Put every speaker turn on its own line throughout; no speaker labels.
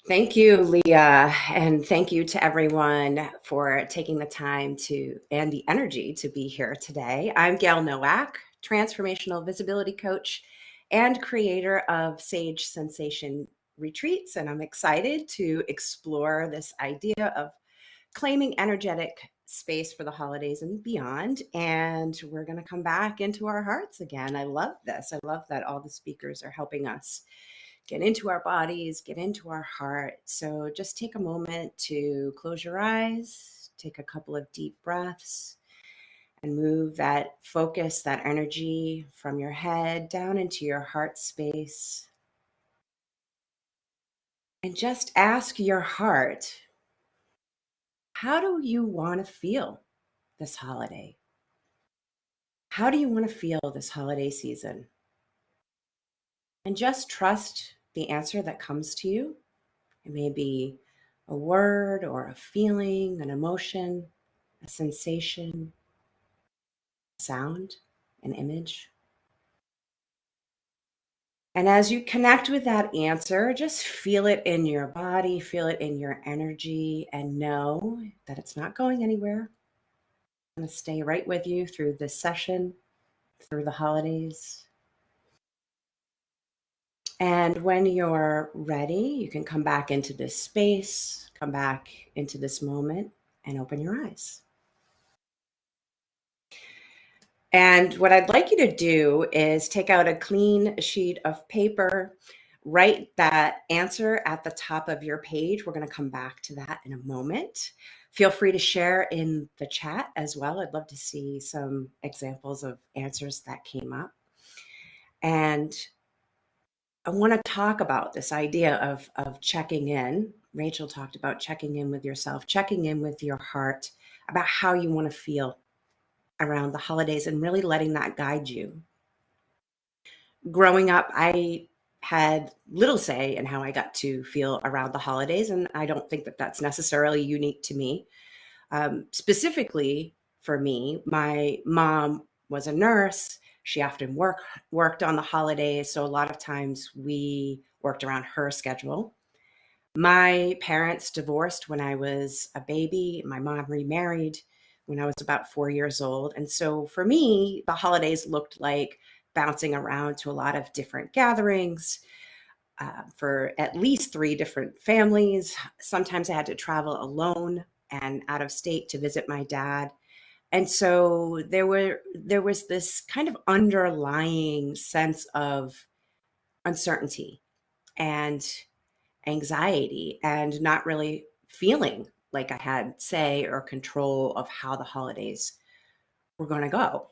Thank you, Leah, and thank you to everyone for taking the time to and the energy to be here today. I'm Gayle Nowak, transformational visibility coach and creator of Sage Sensation Retreats, and I'm excited to explore this idea of claiming energetic space for the holidays and beyond. And we're going to come back into our hearts again. I love this. I love that all the speakers are helping us get into our bodies, get into our heart. So just take a moment to close your eyes, take a couple of deep breaths, and move that focus, that energy from your head down into your heart space. And just ask your heart, how do you want to feel this holiday? How do you want to feel this holiday season? And just trust the answer that comes to you. It may be a word or a feeling, an emotion, a sensation, a sound, an image. And as you connect with that answer, just feel it in your body, feel it in your energy, and know that it's not going anywhere. It's going to stay right with you through this session, through the holidays. And when you're ready, you can come back into this space, come back into this moment, and open your eyes. And what I'd like you to do is take out a clean sheet of paper, write that answer at the top of your page. We're going to come back to that in a moment. Feel free to share in the chat as well. I'd love to see some examples of answers that came up. And I want to talk about this idea of checking in. Rachel talked about checking in with yourself, checking in with your heart about how you want to feel around the holidays and really letting that guide you. Growing up, I had little say in how I got to feel around the holidays, and I don't think that that's necessarily unique to me. Specifically for me, my mom was a nurse. She often worked on the holidays, so a lot of times we worked around her schedule. My parents divorced when I was a baby. My mom remarried when I was about 4 years old. And so for me, the holidays looked like bouncing around to a lot of different gatherings for at least three different families. Sometimes I had to travel alone and out of state to visit my dad. And so there was this kind of underlying sense of uncertainty and anxiety and not really feeling like I had say or control of how the holidays were going to go.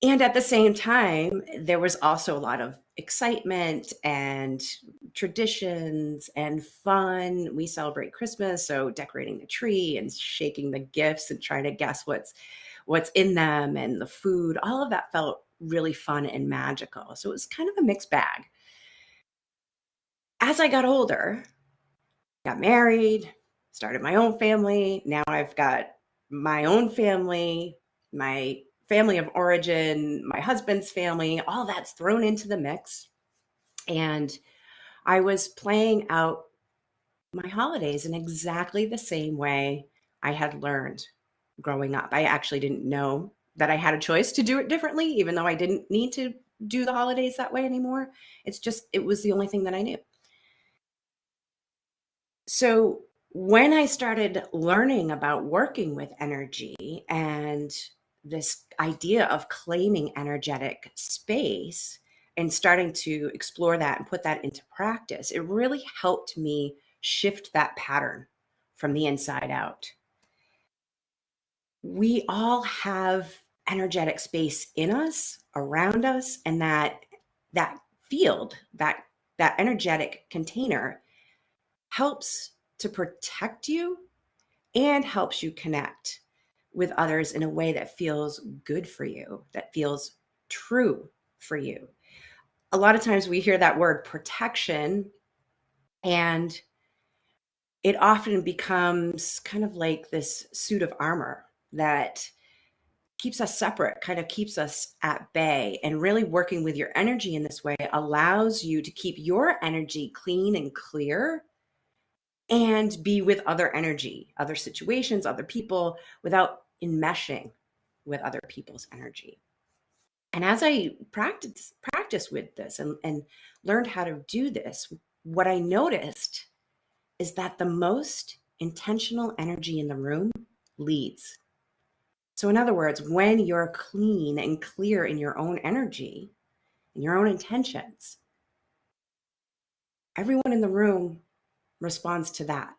And at the same time, there was also a lot of excitement and traditions and fun. We celebrate Christmas, so decorating the tree and shaking the gifts and trying to guess what's in them and the food, all of that felt really fun and magical. So it was kind of a mixed bag. As I got older, got married, started my own family. Now I've got my own family, my family of origin, my husband's family, all that's thrown into the mix. And I was playing out my holidays in exactly the same way I had learned growing up. I actually didn't know that I had a choice to do it differently, even though I didn't need to do the holidays that way anymore. It was the only thing that I knew. So when I started learning about working with energy and this idea of claiming energetic space and starting to explore that and put that into practice, it really helped me shift that pattern from the inside out. We all have energetic space in us, around us, and that field, that energetic container helps to protect you and helps you connect with others in a way that feels good for you, that feels true for you. A lot of times we hear that word protection, and it often becomes kind of like this suit of armor that keeps us separate, kind of keeps us at bay. And really working with your energy in this way allows you to keep your energy clean and clear and be with other energy, other situations, other people without enmeshing with other people's energy. And as I practice with this and learned how to do this, what I noticed is that the most intentional energy in the room leads. So, in other words, when you're clean and clear in your own energy and your own intentions, everyone in the room responds to that.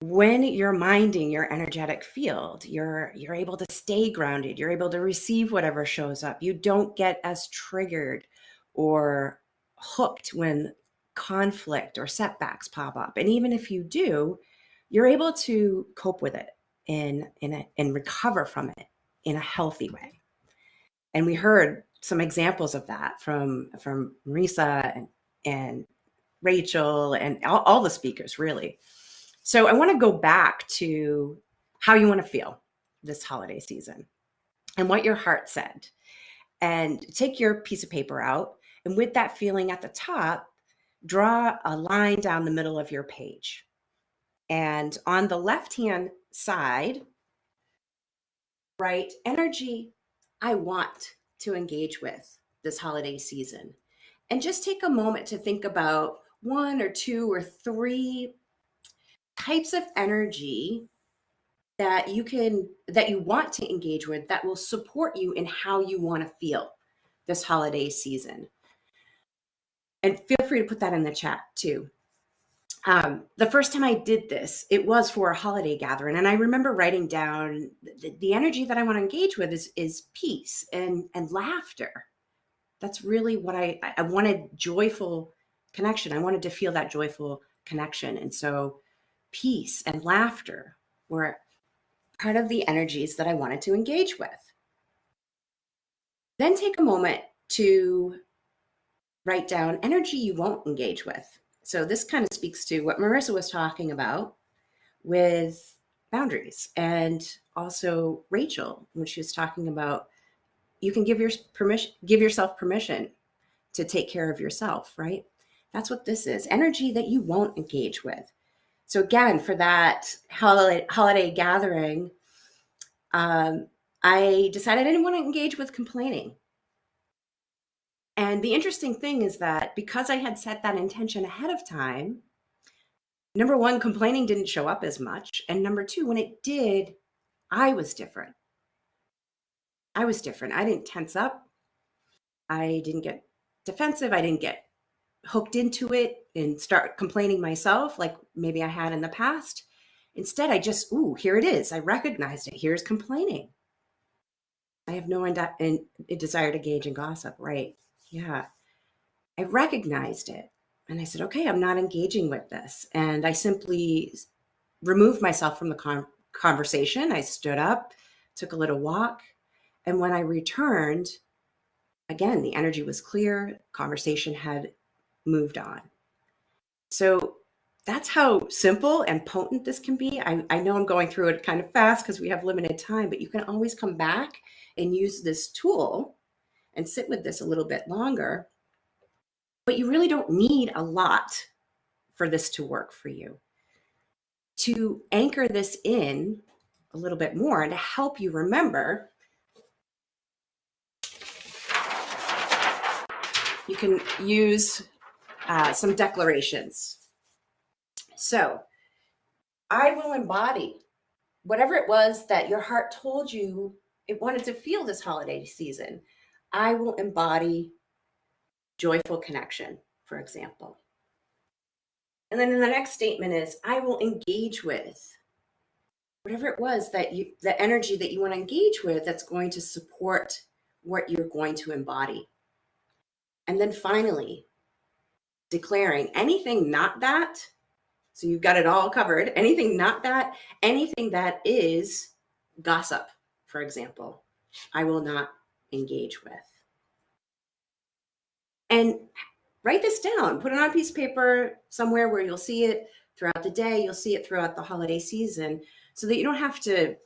When you're minding your energetic field, you're able to stay grounded, you're able to receive whatever shows up. You don't get as triggered or hooked when conflict or setbacks pop up. And even if you do, you're able to cope with it and recover from it in a healthy way. And we heard some examples of that from Marisa and Rachel and all the speakers, really. So I want to go back to how you want to feel this holiday season and what your heart said. And take your piece of paper out. And with that feeling at the top, draw a line down the middle of your page. And on the left-hand side, write energy I want to engage with this holiday season. And just take a moment to think about one or two or three types of energy that you want to engage with that will support you in how you want to feel this holiday season. And feel free to put that in the chat too. The first time I did this, it was for a holiday gathering, and I remember writing down the energy that I want to engage with is peace and laughter. That's really what I wanted. Joyful connection. I wanted to feel that joyful connection, and so peace and laughter were part of the energies that I wanted to engage with. Then take a moment to write down energy you won't engage with. So this kind of speaks to what Marisa was talking about with boundaries, and also Rachel when she was talking about you can give yourself permission to take care of yourself, right? That's what this is. Energy that you won't engage with. So again, for that holiday gathering, I decided I didn't want to engage with complaining. And the interesting thing is that because I had set that intention ahead of time, number one, complaining didn't show up as much. And number two, when it did, I was different. I was different. I didn't tense up. I didn't get defensive. I didn't get hooked into it and start complaining myself like maybe I had in the past. Instead, I just, ooh, here it is. I recognized it. Here's complaining. I have no desire to engage in gossip, right? Yeah. I recognized it and I said, okay, I'm not engaging with this. And I simply removed myself from the conversation. I stood up, took a little walk. And when I returned, again, the energy was clear, conversation had moved on. So that's how simple and potent this can be. I know I'm going through it kind of fast because we have limited time, but you can always come back and use this tool and sit with this a little bit longer. But you really don't need a lot for this to work for you. To anchor this in a little bit more and to help you remember, you can use some declarations. So I will embody whatever it was that your heart told you it wanted to feel this holiday season. I will embody joyful connection, for example. And then the next statement is, I will engage with whatever it was that the energy that you want to engage with that's going to support what you're going to embody. And then finally, declaring anything not that. So you've got it all covered. Anything not that, anything that is gossip, for example, I will not engage with. And write this down, put it on a piece of paper somewhere where you'll see it throughout the day, you'll see it throughout the holiday season, so that you don't have to,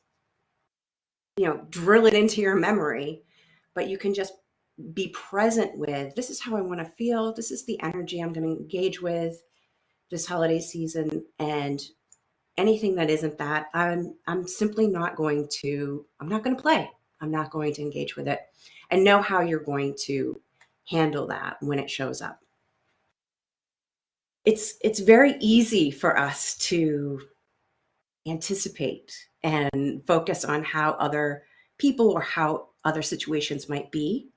drill it into your memory, but you can just be present with, this is how I want to feel. This is the energy I'm going to engage with this holiday season. And anything that isn't that, I'm simply not going to, I'm not going to play. I'm not going to engage with it, and know how you're going to handle that when it shows up. It's very easy for us to anticipate and focus on how other people or how other situations might be,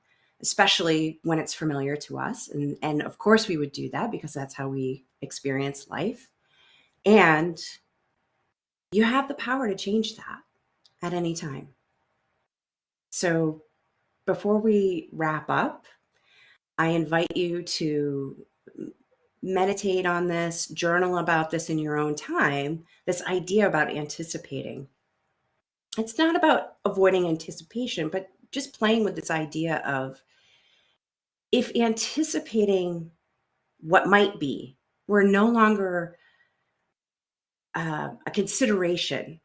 especially when it's familiar to us. And of course we would do that because that's how we experience life. And you have the power to change that at any time. So before we wrap up, I invite you to meditate on this, journal about this in your own time, this idea about anticipating. It's not about avoiding anticipation, but just playing with this idea of, if anticipating what might be were no longer a consideration,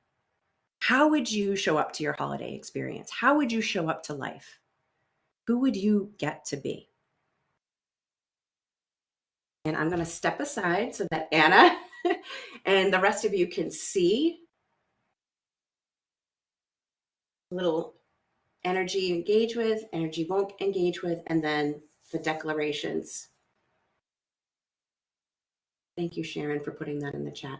how would you show up to your holiday experience? How would you show up to life? Who would you get to be? And I'm going to step aside so that Anna and the rest of you can see a little energy you engage with, energy won't engage with, and then the declarations. Thank you, Sharon, for putting that in the chat.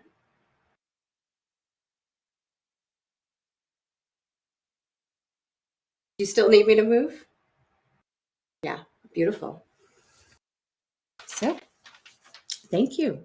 Do you still need me to move? Yeah, beautiful. So, thank you.